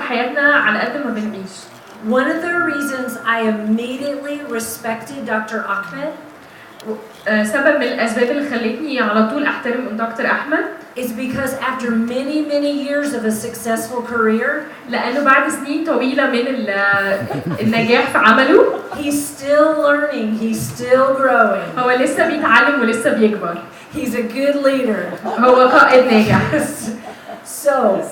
حياتنا على قد ما بنعيش. One of the reasons I immediately respected Dr. Ahmed سبب من الأسباب اللي خلتني على طول أحترم دكتور أحمد is because after many years of a successful career, لأنه بعد سنين طويلة من النجاح في عمله he's still learning, he's still growing. هو لسه بيتعلم ولسه بيكبر. He's a good leader. هو قائد ناجح. So,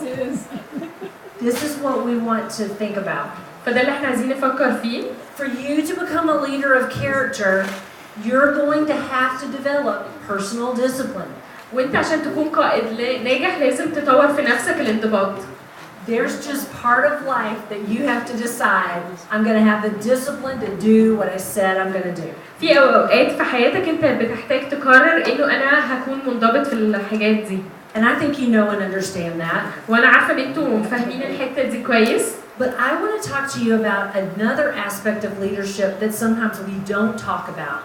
this is what we want to think about. فده اللي احنا عايزين نفكر فيه. For you to become a leader of character, you're going to have to develop personal discipline. وانت عشان تكون قائد ناجح لازم تطور في نفسك الانضباط. There's just part of life that you have to decide, I'm going to have the discipline to do what I said I'm going to do. في اوقات في حياتك انت بتحتاج تقرر انه انا هكون منضبط في الحاجات دي. And I think you know and understand that. وانا عارفه ان انتوا فاهمين الحته دي كويس. But I want to talk to you about another aspect of leadership that sometimes we don't talk about.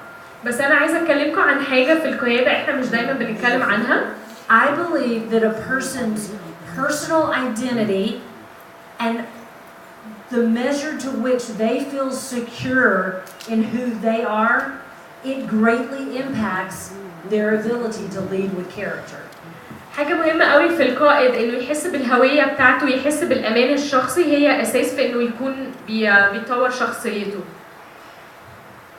بس أنا عايزة أكلمكم عن حاجة في القيادة إحنا مش دايماً بنتكلم عنها. I believe that a person's personal identity and the measure to which they feel secure in who they are, it greatly impacts their ability to lead with character. حاجة مهمة قوي في القائد إنه يحس بالهوية بتاعته، يحس بالأمان الشخصي، هي أساس في إنه يكون بيطور شخصيته.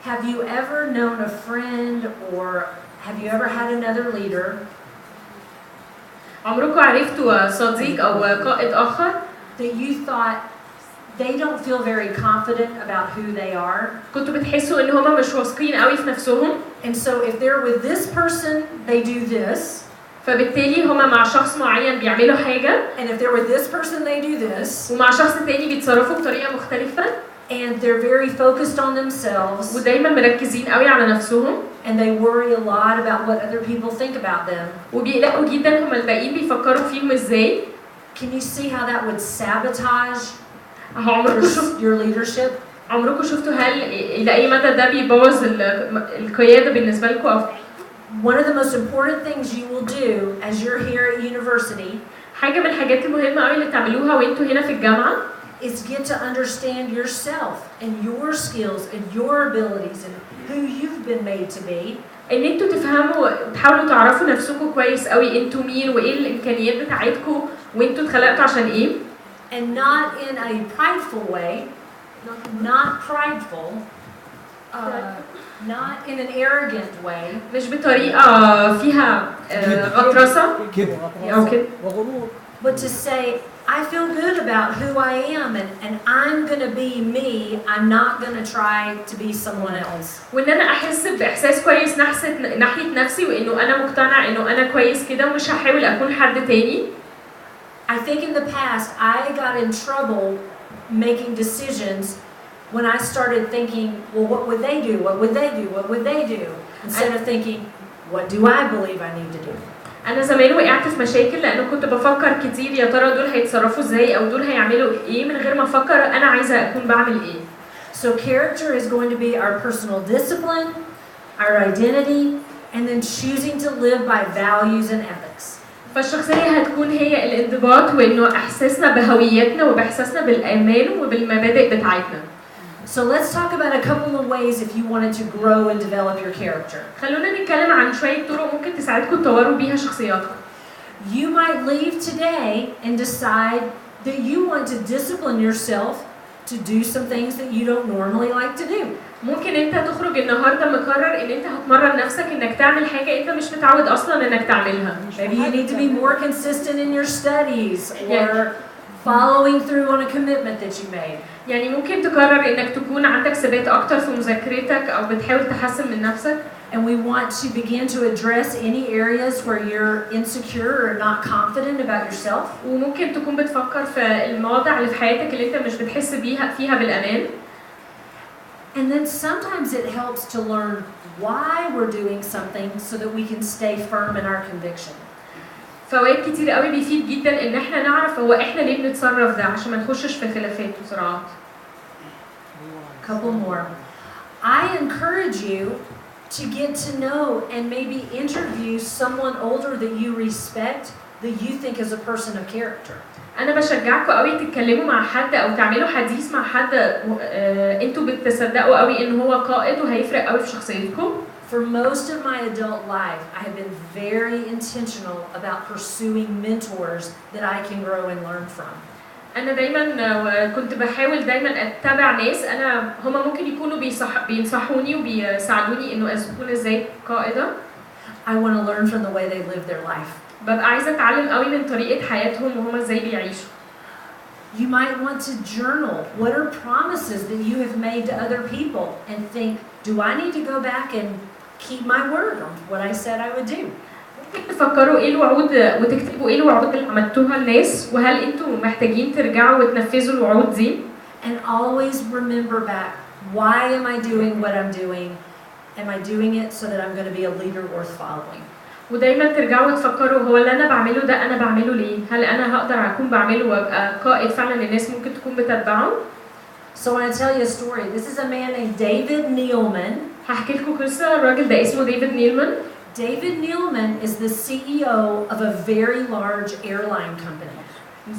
Have you ever known a friend or have you ever had another leader? عمركم عرفتوا صديق أو قائد آخر that you thought they don't feel very confident about who they are? كنتوا بتحسوا إن هما مش واثقين قوي في نفسهم. And so if they're with this person, they do this. فبالتالي هما مع شخص معين بيعملوا حاجة. And if they're with this person, they do this. ومع شخص تاني بيتصرفوا بطريقة مختلفة. And they're very focused on themselves. ودايما مركزين قوي على نفسهم. And they worry a lot about what other people think about them. وبيقلقوا جدا هما الباقيين بيفكروا فيهم ازاي. Can you see how that would sabotage your leadership? عمركم شفتوا هل إلى أي مدى ده بيبوظ القيادة بالنسبة لكم؟ One of the most important things you will do as you're here at university حاجة من الحاجات المهمة قوي اللي تعملوها وانتوا هنا في الجامعة is get to understand yourself and your skills and your abilities and who you've been made to be. ان انتوا تفهموا تحاولوا تعرفوا نفسكم كويس قوي انتوا مين وايه الامكانيات بتاعتكم وانتوا اتخلقتوا عشان ايه. And not in a prideful way, not prideful, not in an arrogant way. مش بطريقة فيها غطرسة أو كده. But to say, I feel good about who I am and I'm going to be me, I'm not going to try to be someone else. وإن أنا أحس بإحساس كويس ناحية نفسي وإنه أنا مقتنع إنه أنا كويس كده ومش هحاول أكون حد تاني. I think in the past I got in trouble making decisions when I started thinking, well, what would they do? What would they do? What would they do? Instead of thinking, what do I believe I need to do? أنا زمان وقعت في مشاكل لأنه كنت بفكر كتير يا ترى دول هيتصرفوا إزاي أو دول هيعملوا إيه من غير ما أفكر أنا عايزة أكون بعمل إيه. So character is going to be our personal discipline, our identity, and then choosing to live by values and ethics. فالشخصية هتكون هي الانضباط وإنه إحساسنا بهويتنا وبإحساسنا بالأمان وبالمبادئ بتاعتنا. So let's talk about a couple of ways if you wanted to grow and develop your character. خلونا نتكلم عن شوية طرق ممكن تساعدكم تطوروا بيها شخصياتكم. You might leave today and decide that you want to discipline yourself to do some things that you don't normally like to do. ممكن انت تخرج النهارده مقرر ان انت هتمرن نفسك انك تعمل حاجة انت مش متعود اصلا انك تعملها. Maybe you need to be more consistent in your studies or following through on a commitment that you made. يعني ممكن تقرر انك تكون عندك ثبات اكتر في مذاكرتك او بتحاول تحسن من نفسك. And we want to begin to address any areas where you're insecure or not confident about yourself. وممكن تكون بتفكر في المواضع اللي في حياتك اللي انت مش بتحس فيها بالامان. And then sometimes it helps to learn why we're doing something so that we can stay firm in our conviction. فوائد كتير قوي بيفيد جدا ان احنا نعرف هو احنا ليه بنتصرف ده عشان ما نخشش في خلافات وصراعات. Couple more. I encourage you to get to know and maybe interview someone older that you respect that you think is a person of character. انا بشجعكم قوي تتكلموا مع حد او تعملوا حديث مع حد انتوا بتصدقوا قوي ان هو قائد وهيفرق قوي في شخصيتكم. For most of my adult life, I have been very intentional about pursuing mentors that I can grow and learn from. انا دايما كنت بحاول دايما اتبع ناس هما ممكن يكونوا بينصحوني وبيساعدوني انه اكون ازاي قائده. I want to learn from the way they live their life. ببقى عايزه اتعلم قوي من طريقه حياتهم وهما ازاي بيعيشوا. You might want to journal. What are promises that you have made to other people and think, do I need to go back and keep my word on what I said I would do? تفكروا ايه الوعود وتكتبوا ايه الوعود اللي عملتوها للناس وهل انتوا محتاجين ترجعوا وتنفذوا الوعود دي. And always remember back, why am I doing what I'm doing? Am I doing it so that I'm going to be a leader worth following? ودايما ترجعوا تفكروا هو اللي انا بعمله ده انا بعمله ليه؟ هل انا هقدر اكون بعمله وابقى قائد فعلا الناس ممكن تكون بتتبعه؟ So I want to tell you a story. This is a man named David Neilman. هحكي لكم قصه. الراجل ده اسمه ديفيد نيلمان. David Neilman is the CEO of a very large airline company.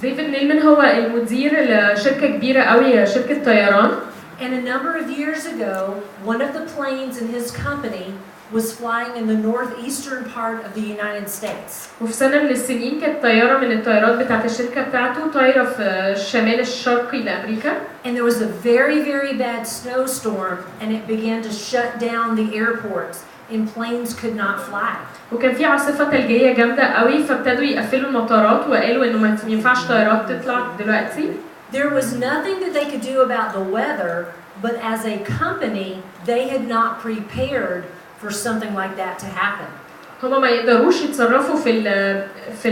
ديفيد نيلمان هو المدير لشركه كبيره قوي شركه طيران. And a number of years ago, one of the planes in his company was flying in the northeastern part of the United States. وفي سنة من السنين كانت طيارة من الطيارات بتاعت الشركة بتاعته طايرة في الشمال الشرقي لأمريكا. And there was a very, very bad snowstorm and it began to shut down the airports and planes could not fly. وكان في عاصفة ثلجية جامدة قوي فابتدوا يقفلوا المطارات وقالوا إنه ما ينفعش طيارات تطلع دلوقتي. There was nothing that they could do about the weather, but as a company, they had not prepared for something like that to happen. هما ما يقدروش يتصرفوا في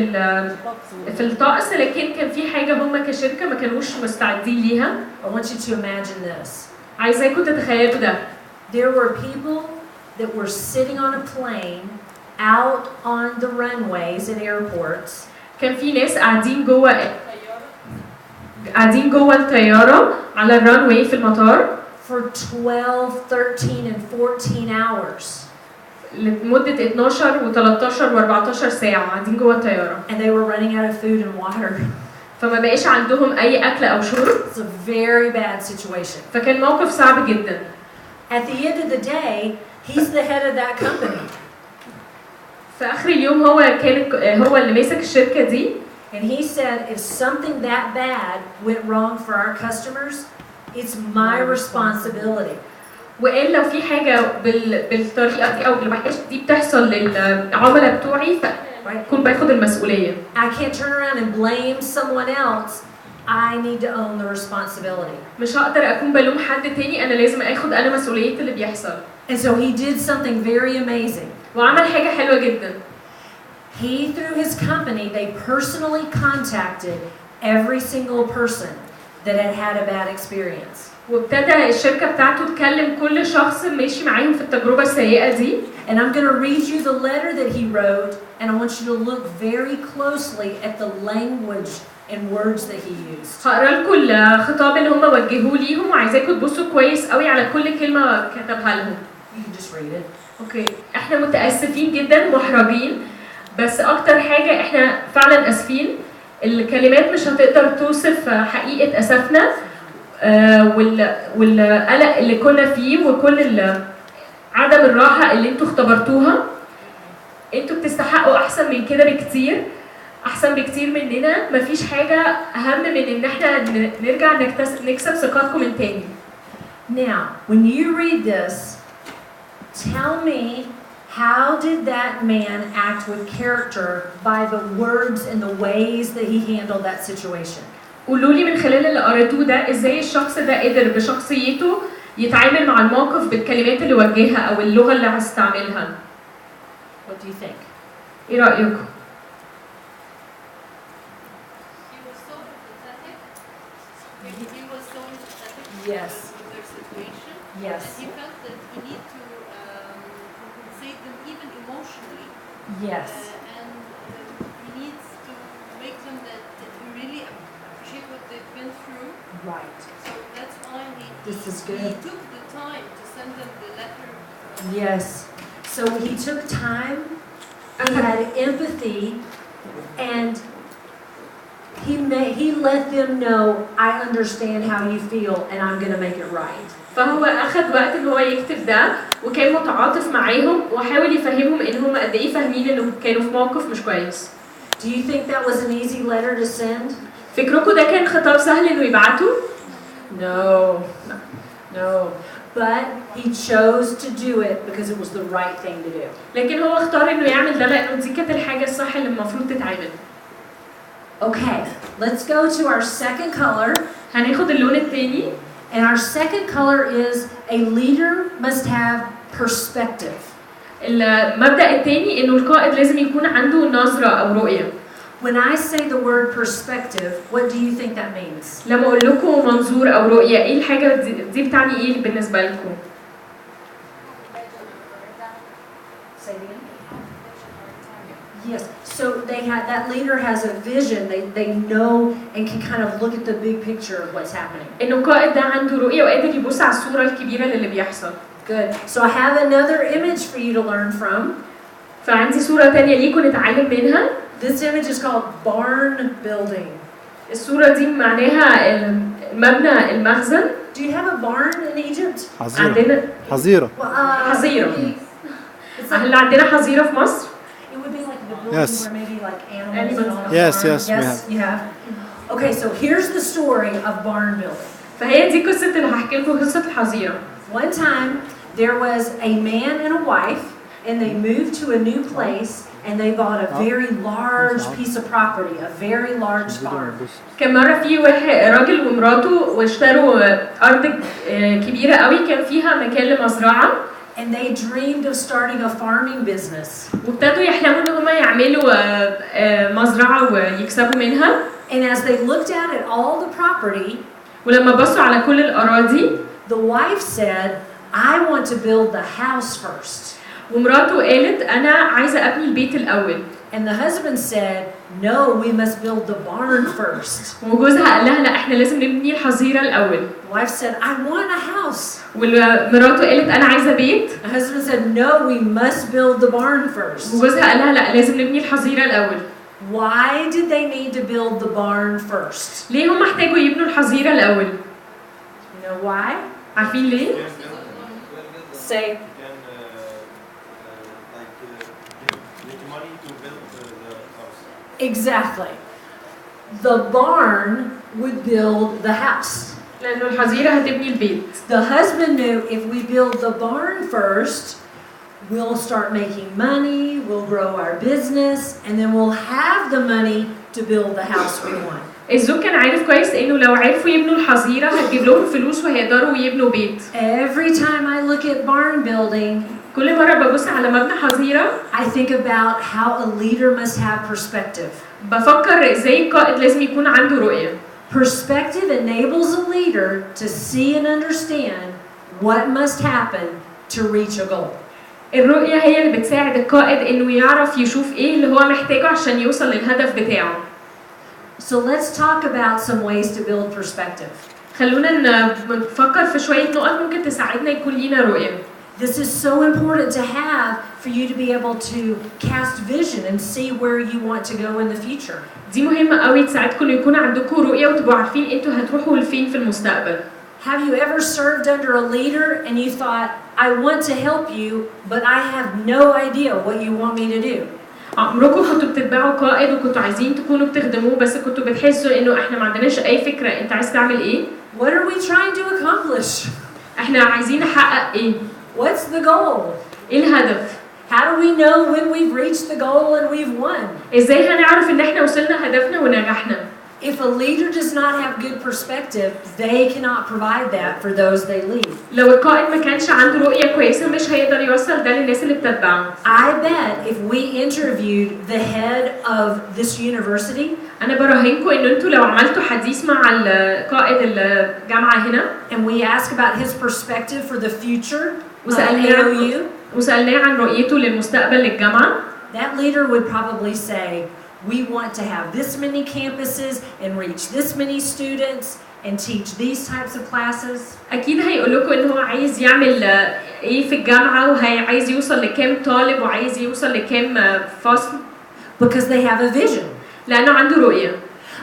الطقس لكن كان في حاجة هما كشركة ما كانوش مستعدين ليها. I want you to imagine this. عايزاكم تتخيلوا ده. There were people that were sitting on a plane out on the runways at airports. كان في ناس قاعدين جوه الطيارة على الرانواي في المطار. For 12, 13, and 14 hours. لمدة 12 و13 و14 ساعة قاعدين جوه الطيارة. And they were running out of food and water. فما بقاش عندهم أي أكل أو شرب. It's a very bad situation. فكان موقف صعب جدا. At the end of the day, he's the head of that company. في آخر اليوم هو اللي ماسك الشركة دي. And he said, if something that bad went wrong for our customers, it's my responsibility. وقال لو في حاجة بالطريقة دي أو بالوحشة دي بتحصل للعملاء بتوعي فكون باخد المسؤولية. I can't turn around and blame someone else. I need to own the responsibility. مش هقدر أكون بلوم حد تاني أنا لازم آخد أنا مسؤولية اللي بيحصل. And so he did something very amazing. وعمل حاجة حلوة جدا. He, through his company, they personally contacted every single person that had had a bad experience. وابتدى الشركة بتاعته تكلم كل شخص ماشي معاهم في التجربة السيئة دي. And I'm going to read you the letter that he wrote, and I want you to look very closely at the language and words that he used. هقرا لكم الخطاب اللي هم وجهوه ليهم وعايزاكم تبصوا كويس قوي على كل كلمة كتبها لهم. You can just read it. اوكي، احنا متأسفين جدا محرجين بس أكتر حاجة احنا فعلا آسفين. الكلمات مش هتقدر توصف حقيقة أسفنا والقلق اللي كنا فيه وكل عدم الراحة اللي انتوا اختبرتوها. انتوا بتستحقوا أحسن من كده بكتير، أحسن بكتير مننا. مفيش حاجة أهم من إن احنا نرجع نكسب ثقتكم من تاني. Now, when you read this, tell me, how did that man act with character by the words and the ways that he handled that situation? قولوا لي من خلال اللي قريتوه ده ازاي الشخص ده قدر بشخصيته يتعامل مع الموقف بالكلمات اللي وجهها او اللغة اللي هستعملها. What do you think? ايه رأيكم؟ He was so empathetic. Yes. With their situation. Yes. And he felt that he need to compensate them even emotionally. Yes. And he needs to make them that he really appreciate what they've been through. Right. So that's why This is good. he took the time to send them the letter. Yes. So he took time, he had empathy, and he let them know, I understand how you feel and I'm going to make it right. فهو اخد وقت ان هو يكتب ده وكان متعاطف معاهم وحاول يفهمهم ان هم قد ايه فاهمين انهم كانوا في موقف مش كويس. Do you think that was an easy letter to send? فكركم ده كان خطاب سهل انه يبعته؟ No. But he chose to do it because it was the right thing to do. لكن هو اختار انه يعمل ده لانه دي كانت الحاجه الصح اللي المفروض تتعمل. Okay, let's go to our second color. هناخد اللون الثاني. And our second color is a leader must have perspective. المبدأ الثاني انه القائد لازم يكون عنده نظرة او رؤية. When I say the word perspective, what do you think that means? لما اقول لكم منظور او رؤية ايه الحاجة دي بتعني ايه بالنسبة لكم؟ Say it again. Yes. So that leader has a vision. They know and can kind of look at the big picture of what's happening. انه القائد ده عنده رؤية وقادر يبص على الصورة الكبيرة للي بيحصل. Good. So I have another image for you to learn from. فعندي صورة تانية ليكم نتعلم منها. This image is called barn building. الصورة دي معناها المبنى المخزن. Do you have a barn in Egypt? عندنا حظيرة. حظيرة. هل عندنا حظيرة في مصر؟ It would be like the building Yes. where maybe like animals and all. Yes, barn. yes, we Yes, have. you have. Okay, so here's the story of barn building. فهي دي قصة اللي هحكي لكم قصة الحظيرة. One time there was a man and a wife and they moved to a new place and they bought a very large piece of property, a very large farm. كان مرة في راجل ومراته واشتروا أرض كبيرة قوي كان فيها مكان لمزرعة. And they dreamed of starting a farming business. وابتدوا يحلموا إن هم يعملوا مزرعة ويكسبوا منها. And as they looked at all the property, ولما بصوا على كل الأراضي, the wife said, I want to build the house first. ومراته قالت أنا عايزة أبني البيت الأول. And the husband said, no, we must build the barn first. وجوزها قال لها لا إحنا لازم نبني الحظيرة الأول. The wife said, I want a house. ومراته قالت أنا عايزة بيت. The husband said, no, we must build the barn first. وجوزها قال لها لا لازم نبني الحظيرة الأول. Why did they need to build the barn first? ليه هم احتاجوا يبنوا الحظيرة الأول؟ You know why? عارفين ليه؟ Say. Exactly. The barn would build the house. لأنه الحظيرة هتبني البيت. The husband knew if we build the barn first, we'll start making money, we'll grow our business, and then we'll have the money to build the house we want. الزوج كان عارف كويس إنه لو عرفوا يبنوا الحظيرة هتجيب لهم فلوس وهيقدروا يبنوا بيت. Every time I look at barn building, كل مرة ببص على مبنى حظيرة I think about how a leader must have perspective. بفكر إزاي القائد لازم يكون عنده رؤية. Perspective enables a leader to see and understand what must happen to reach a goal. الرؤية هي اللي بتساعد القائد إنه يعرف يشوف إيه اللي هو محتاجه عشان يوصل للهدف بتاعه. So let's talk about some ways to build perspective. خلونا نفكر في شوية نقط ممكن تساعدنا يكون لينا رؤية. This is so important to have for you to be able to cast vision and see where you want to go in the future. دي مهمة قوي تساعدكم يكون عندكم رؤية وتبقوا عارفين انتوا هتروحوا لفين في المستقبل. Have you ever served under a leader and you thought, I want to help you, but I have no idea what you want me to do? عمركم كنتوا بتتبعوا قائد وكنتوا عايزين تكونوا بتخدموه بس كنتوا بتحسوا انه احنا ما عندناش اي فكرة انت عايز تعمل ايه؟ What are we trying to accomplish? احنا عايزين نحقق ايه؟ What's the goal? ايه الهدف؟ How do we know when we've reached the goal and we've won? ازاي هنعرف ان احنا وصلنا هدفنا ونجحنا؟ If a leader does not have good perspective, they cannot provide that for those they lead. لو القائد ما كانش عنده رؤية كويسة مش هيقدر يوصل ده للناس اللي بتتبعه. I bet if we interviewed the head of this university, أنا براهنكم إن أنتوا لو عملتوا حديث مع قائد الجامعة هنا and we ask about his perspective for the future of وسألناه AOU, عن رؤيته للمستقبل للجامعة, that leader would probably say, we want to have this many campuses and reach this many students and teach these types of classes. أكيد هيقول لكم إن هو عايز يعمل إيه في الجامعة وعايز يوصل لكام طالب وعايز يوصل لكام فصل. Because they have a vision. لأنه عنده رؤية.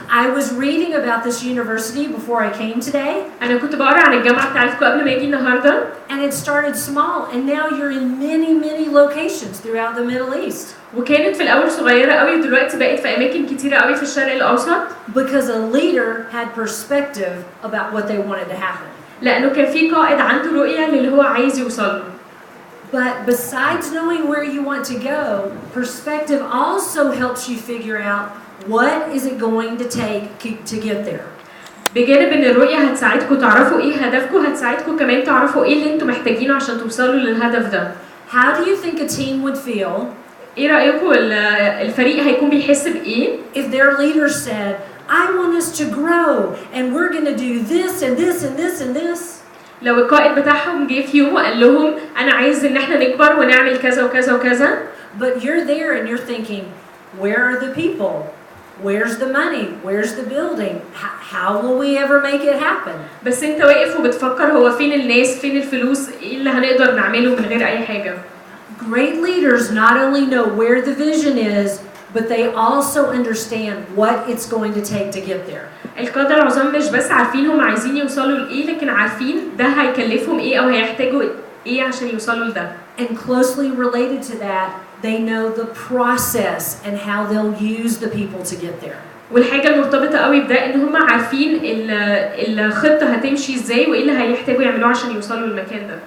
I was reading about this university before I came today, انا كنت بقرا عن الجامعه بتاعتكم قبل ما اجي النهارده، and it started small, and now you're in many locations throughout the Middle East. وكانت في الاول صغيره قوي ودلوقتي بقت في اماكن كتيره قوي في الشرق الاوسط، Because a leader had perspective about what they wanted to happen. لانه كان في قائد عنده رؤيه للي هو عايز يوصل له. But besides knowing where you want to go, perspective also helps you figure out what is it going to take to get there. بجانب ان الرؤيه هتساعدكم تعرفوا ايه هدفكم، هتساعدكم كمان تعرفوا ايه اللي انتم محتاجينه عشان توصلوا للهدف ده. How do you think a team would feel ايه رايكم الفريق هيكون بيحس بايه if their leader said, I want us to grow and we're going to do this and this and this and this? لو القائد بتاعهم جه في يوم وقال لهم انا عايز ان احنا نكبر ونعمل كذا وكذا وكذا، But you're there and you're thinking, where are the people? Where's the money? Where's the building? How will we ever make it happen? بس انت واقف وبتفكر هو فين الناس، فين الفلوس، ايه اللي هنقدر نعمله من غير اي حاجه. Great leaders not only know where the vision is, but they also understand what it's going to take to get there. القادة العظام مش بس عارفين هم عايزين يوصلوا لايه، لكن عارفين ده هيكلفهم ايه او هيحتاجوا ايه عشان يوصلوا لده. And closely related to that, they know the process and how they'll use the people to get there. والحاجة المرتبطة قوي بده ان هم عارفين الخطة هتمشي ازاي وايه اللي هيحتاجوا يعملوه عشان يوصلوا للمكان ده.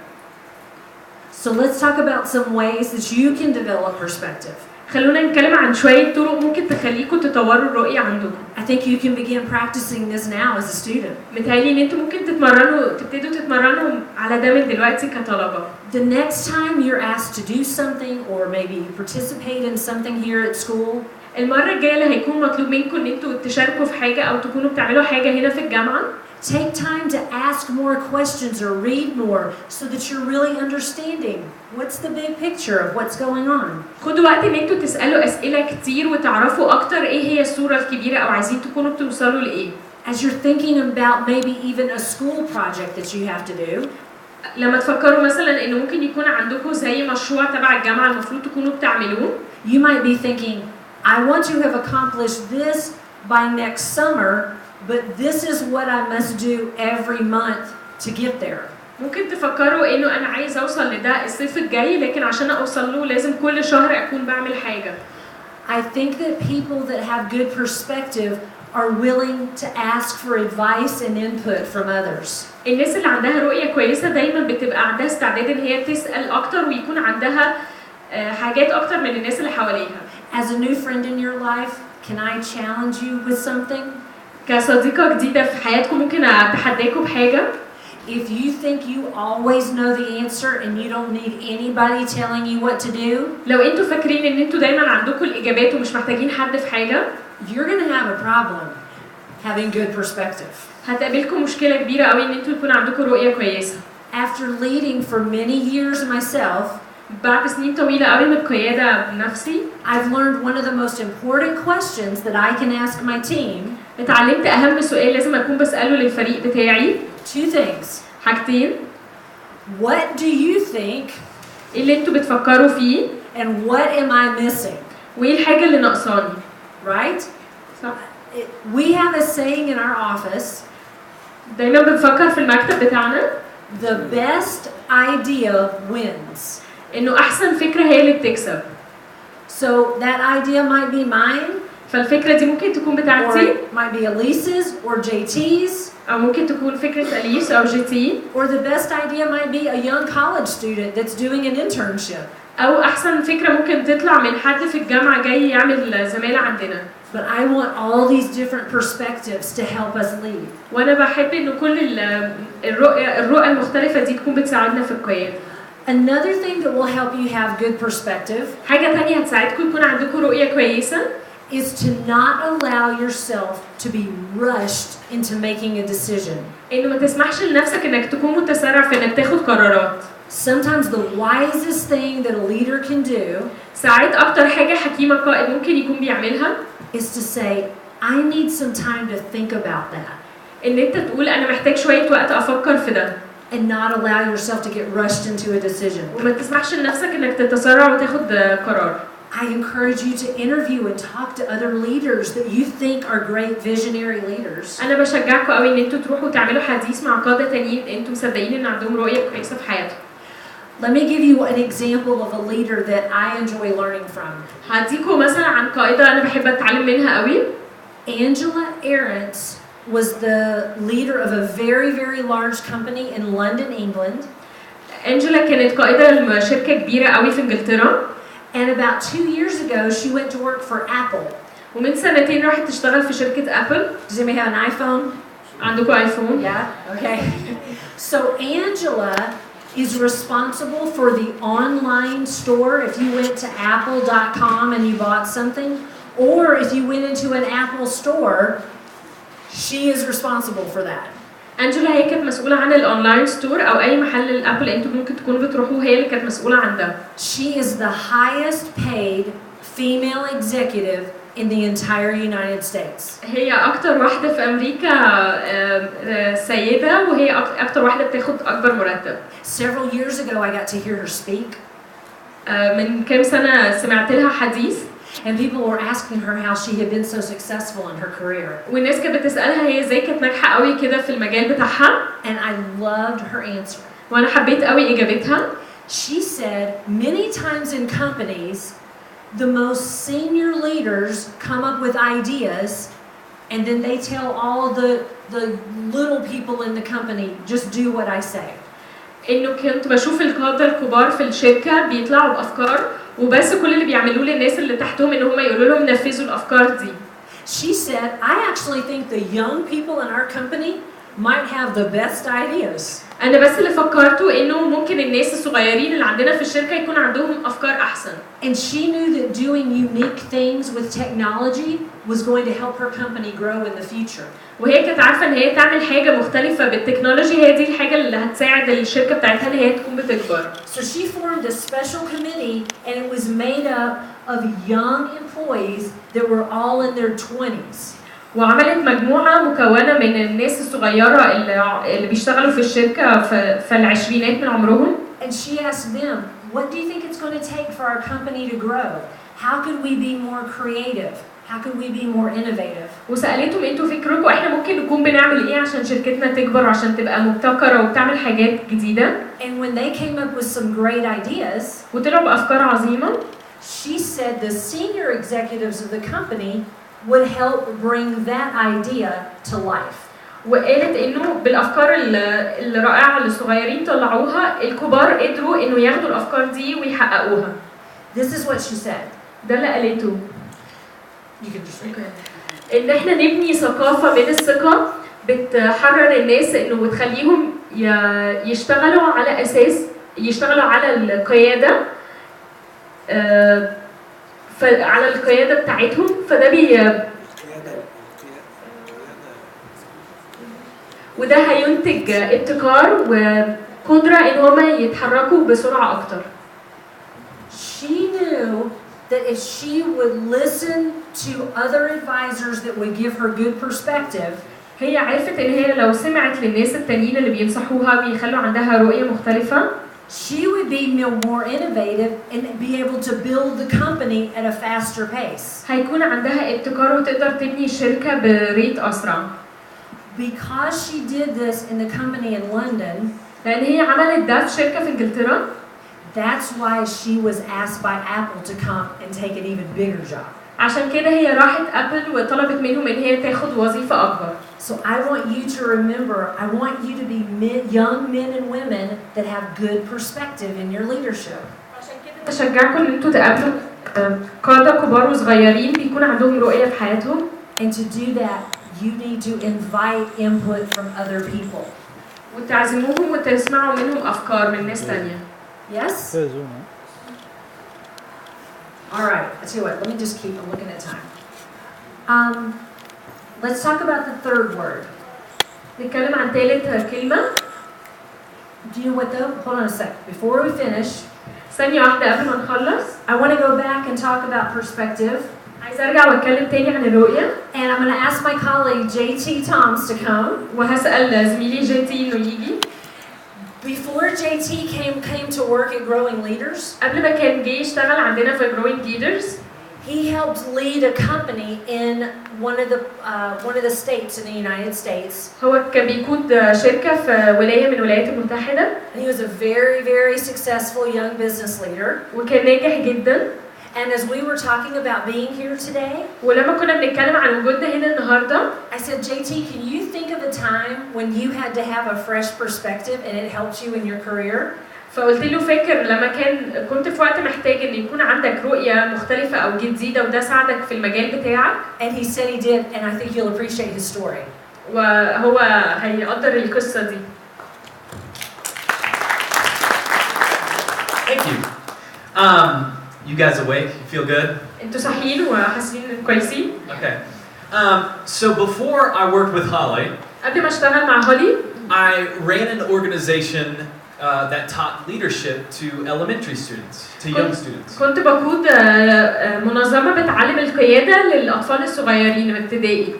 So let's talk about some ways that you can develop perspective. خلونا نتكلم عن شوية طرق ممكن تخليكم تطوروا الرؤية عندكم. I think you can begin practicing this now as a student. متهيألي ان انتوا ممكن تبتدوا تتمرنوا على ده من دلوقتي كطلبة. The next time you're asked to do something or maybe participate in something here at school, المرة الجاية اللي هيكون مطلوب منكم ان انتوا تشاركوا في حاجة او تكونوا بتعملوا حاجة هنا في الجامعة، take time to ask more questions or read more so that you're really understanding what's the big picture of what's going on. خدوا وقت ان انتوا تسألوا اسئلة كتير وتعرفوا اكتر ايه هي الصورة الكبيرة او عايزين تكونوا بتوصلوا لايه. As you're thinking about maybe even a school project that you have to do, لما تفكروا مثلا انه ممكن يكون عندكم زي مشروع تبع الجامعة المفروض تكونوا بتعملوه، you might be thinking, I want to have accomplished this by next summer, but this is what I must do every month to get there. ممكن تفكروا انه انا عايز اوصل لده الصيف الجاي، لكن عشان اوصل له لازم كل شهر اكون بعمل حاجة. I think that people that have good perspective are willing to ask for advice and input from others. الناس اللي عندها رؤية كويسة دايما بتبقى عندها استعداد ان هي تسأل اكتر ويكون عندها حاجات اكتر من الناس اللي حواليها. As a new friend in your life, can I challenge you with something? كصديقة جديدة في حياتكم ممكن اتحداكم بحاجة. If you think you always know the answer and you don't need anybody telling you what to do, لو انتوا فاكرين ان انتوا دايما عندكم الاجابات ومش محتاجين حد في حاجة، you're going to have a problem having good perspective. هتقابلكم مشكلة كبيرة قوي ان انتوا يكون عندكم رؤية كويسة. After leading for many years myself, بعد سنين طويلة قوي من القيادة بنفسي، I've learned one of the most important questions that I can ask my team. اتعلمت اهم سؤال لازم اكون بسأله للفريق بتاعي. Two things. حاجتين. What do you think? ايه اللي انتوا بتفكروا فيه؟ And what am I missing? وايه الحاجة اللي ناقصاني؟ Right? صح. We have a saying in our office. دايما بنفكر في المكتب بتاعنا. The best idea wins. انه احسن فكرة هي اللي بتكسب. So that idea might be mine. فالفكرة دي ممكن تكون Or بتاعتي. it might be Elise's or JT's. او ممكن تكون فكرة أليس او جي تي. Or the best idea might be a young college student that's doing an internship. او احسن فكرة ممكن تطلع من حد في الجامعة جاي يعمل زمالة عندنا. But I want all these different perspectives to help us lead. وانا بحب ان كل الرؤى المختلفة دي تكون بتساعدنا في القيادة. Another thing that will help you have good perspective حاجة تانية هتساعدكم يكون عندكم رؤية كويسة is to not allow yourself to be rushed into making a decision. انه ما تسمحش لنفسك انك تكون متسرع في انك تاخد قرارات. Sometimes the wisest thing that a leader can do ساعات اكتر حاجة حكيم القائد ممكن يكون بيعملها is to say, I need some time to think about that. ان انت تقول انا محتاج شوية وقت افكر في ده. And not allow yourself to get rushed into a decision. وما تسمحش لنفسك انك تتسرع وتاخد قرار. I encourage you to interview and talk to other leaders that you think are great visionary leaders. انا بشجعكم قوي ان انتوا تروحوا تعملوا حديث مع قادة تانيين انتوا مصدقين ان عندهم رؤية كويسة في حياتهم. Let me give you an example of a leader that I enjoy learning from. هديكم مثلا عن قائدة انا بحب اتعلم منها قوي. Angela Arendt was the leader of a very, very large company in London, England. انجلا كانت قائدة لشركة كبيرة قوي في انجلترا. And about 2 years ago, she went to work for Apple. ومن سنتين راحت تشتغل في شركة ابل. Does anybody have an iPhone? عندكم ايفون؟ Yeah, okay. So Angela is responsible for the online store if you went to apple.com and you bought something, or if you went into an Apple store, she is responsible for that. انجلا هي كانت مسؤولة عن الاونلاين ستور او اي محل الابل انتوا ممكن تكونوا بتروحوه، هي اللي كانت مسؤولة عن ده. She is the highest paid female executive in the entire United States. هي اكتر واحدة في امريكا سيدة، وهي اكتر واحدة بتاخد اكبر مرتب. Several years ago I got to hear her speak. من كام سنة سمعت لها حديث. And people were asking her how she had been so successful in her career. والناس كانت بتسألها هي ازاي كانت ناجحة قوي كده في المجال بتاعها. And I loved her answer. وانا حبيت قوي اجابتها. She said many times in companies the most senior leaders come up with ideas and then they tell all the little people in the company just do what I say. انه كنت بشوف القادة الكبار في الشركة بيطلعوا بافكار وبس كل اللي بيعملوه للناس اللي تحتهم ان هم يقولوا لهم نفذوا الافكار دي. She said, I actually think the young people in our company might have the best ideas. انا بس اللي فكرته انه ممكن الناس الصغيرين اللي عندنا في الشركة يكون عندهم افكار احسن. And she knew that doing unique things with technology was going to help her company grow in the future. وهي كانت عارفة ان هي تعمل حاجة مختلفة بالتكنولوجي، هي دي الحاجة اللي هتساعد الشركة بتاعتها ان هي تكون بتكبر. So she formed a special committee and it was made up of young employees that were all in their 20s. وعملت مجموعة مكونة من الناس الصغيرة اللي بيشتغلوا في الشركة في العشرينات من عمرهم. And she asked them, what do you think it's going to take for our company to grow? How could we be more creative? How could we be more innovative? وسألتهم انتوا فكركم احنا ممكن نكون بنعمل ايه عشان شركتنا تكبر وعشان تبقى مبتكرة وبتعمل حاجات جديدة. And when they came up with some great ideas, وطلعوا بأفكار عظيمة. she said the senior executives of the company would help bring that idea to life. وقالت انه بالافكار الرائعه اللي الصغيرين طلعوها الكبار قدروا انه ياخدوا الافكار دي ويحققوها. This is what she said. ده اللي قالته. You can just read it. ان احنا نبني ثقافه من الثقه بتحرر الناس انه بتخليهم يشتغلوا على اساس يشتغلوا على القياده على القياده بتاعتهم، فده وده هينتج ابتكار وقدره ان هم يتحركوا بسرعه اكتر. She knew that if she would listen to other advisors that would give her good perspective, هي عرفت ان هي لو سمعت للناس التانيين اللي بينصحوها بيخلوا عندها رؤيه مختلفه، she would be more innovative and be able to build the company at a faster pace. هيكون عندها ابتكار وتقدر تبني الشركه بريت اسرع. Because she did this in the company in London, لان هي عملت ده في شركه في انجلترا. That's why she was asked by Apple to come and take an even bigger job. عشان كده هي راحت ابل وطلبت منهم ان هي تاخد وظيفه اكبر. So I want you to remember, I want you to be young men and women that have good perspective in your leadership. عشان كده بشجعكم ان انتوا تقابلوا قادة كبار وصغيرين بيكون عندهم رؤية في حياتهم. And to do that, you need to invite input from other people. وتعزموهم وتسمعوا منهم افكار من ناس تانية. Yes? All right, I tell you what, let me just keep looking at time. Let's talk about the third word. نتكلم عن ثالث كلمة. Do you know what though? Hold on a sec. Before we finish, ثانية واحدة قبل ما نخلص. I want to go back and talk about perspective. عايزة أرجع وأتكلم تاني عن الرؤية. And I'm going to ask my colleague JT Toms to come. وهسأل زميلي JT إنه يجي. Before before JT came to work at Growing Leaders, قبل ما كان جه يشتغل عندنا في Growing Leaders he helped lead a company in one of the states in the United States. هو كان بيقود شركة في ولاية من الولايات المتحدة. And he was a very, very successful young business leader. وكان ناجح جدا. And as we were talking about being here today, ولما كنا بنتكلم عن وجودنا هنا النهارده, I said, JT, can you think of a time when you had to have a fresh perspective and it helped you in your career? فقلت له فاكر لما كنت في وقت محتاج ان يكون عندك رؤية مختلفة او جديدة وده ساعدك في المجال بتاعك. And he said he did, and I think you'll appreciate his story. وهو هيقدر القصة دي. Thank you. You guys awake? You feel good? انتوا صاحيين وحاسين كويسين؟ Okay. So before I worked with Holly, قبل ما اشتغل مع هولي, I ran an organization that taught leadership to elementary students, to young students. كنت بقود منظمة بتعلم القيادة للأطفال الصغيرين الابتدائي.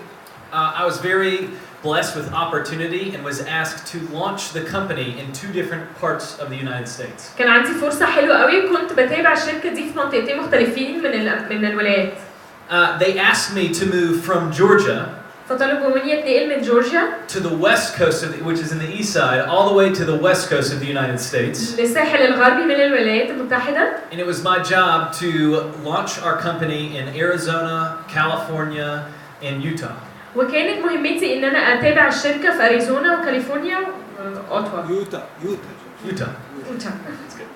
I was very blessed with opportunity and was asked to launch the company in 2 different parts of the United States. كان عندي فرصة حلوة قوي كنت بتابع الشركة دي في منطقتين مختلفين من الولايات. They asked me to move from Georgia فطلبوا مني اتنقل من جورجيا to the west coast which is in the east side, all the way to the west coast of the United States. للساحل الغربي من الولايات المتحدة. And it was my job to launch our company in Arizona, California, and Utah. وكانت مهمتي ان انا اتابع الشركة في اريزونا وكاليفورنيا واوتوا. Utah. That's good.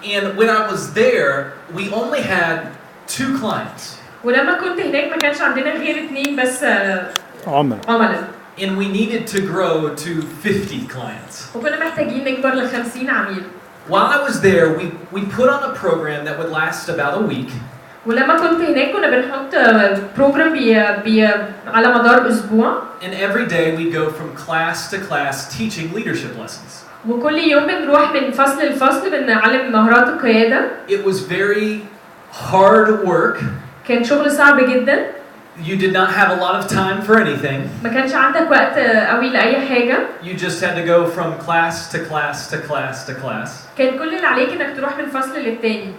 And when I was there, we only had 2 clients. ولما كنت هناك ما كانش عندنا غير 2 بس عملاء. And we needed to grow to 50 clients. وكنا محتاجين نكبر ل 50 عميل. While I was there, we put on a program that would last about a week. ولما كنت هناك كنا بنحط بروجرام على مدار اسبوع. And every day we go from class to class teaching leadership lessons. وكل يوم بنروح من فصل لفصل بنعلم مهارات القيادة. It was very hard work. كان شغل صعب جدا. You did not have a lot of time for anything. ما كانش عندك وقت قوي لأي حاجة. You just had to go from class to class to class to class. كان كل اللي عليك انك تروح من فصل للتاني.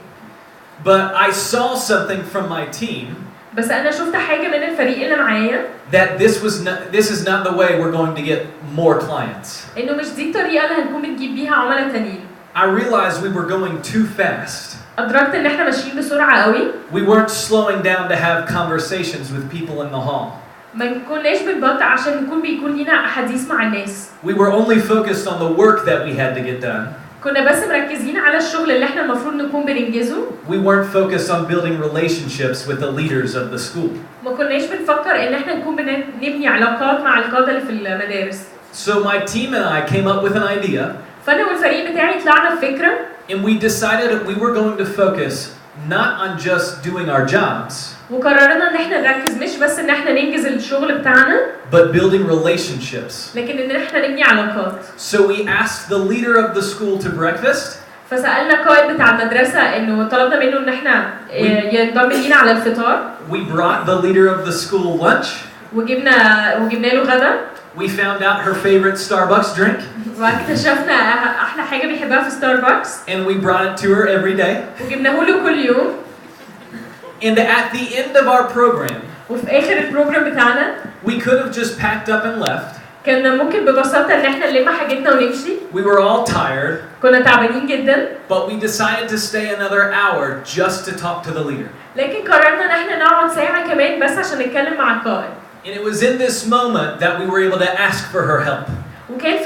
But I saw something from my team. بس أنا شفت حاجة من الفريق اللي معايا. That this is not the way we're going to get more clients. إنه مش دي الطريقة اللي هنكون بنجيب بيها عملاء تانيين. I realized we were going too fast. أدركت إن إحنا ماشيين بسرعة قوي. We weren't slowing down to have conversations with people in the hall. ما كناش بنبطأ عشان بيكون لينا حديث مع الناس. We were only focused on the work that we had to get done. كنا بس مركزين على الشغل اللي إحنا المفروض نكون بننجزه. We weren't focused on building relationships with the leaders of the school. ما كناش بنفكر إن إحنا نكون بنبني علاقات مع القادة اللي في المدارس. So my team and I came up with an idea. فأنا والفريق بتاعي طلعنا بفكرة. And we decided that we were going to focus not on just doing our jobs. وقررنا إن إحنا نركز مش بس إن إحنا ننجز الشغل بتاعنا. But building relationships. لكن إن إحنا نبني علاقات. So we asked the leader of the school to breakfast. فسألنا القائد بتاع المدرسة إنه طلبنا منه إن إحنا ينضم لينا على الفطار. We brought the leader of the school lunch. وجبنا له غدا. We found out her favorite Starbucks drink. واكتشفنا أحلى حاجة بيحبها في ستاربكس. And we brought it to her every day. وجبناه له كل يوم. And at the end of our program, وفي آخر البروجرام بتاعنا we could have just packed up and left. كان ممكن ببساطة إن إحنا نلم حاجتنا ونمشي. We were all tired. كنا تعبانين جدا. But we decided to stay another hour just to talk to the leader. لكن قررنا إن إحنا نقعد ساعة كمان بس عشان نتكلم مع القائد. And it was in this moment that we were able to ask for her help. وكان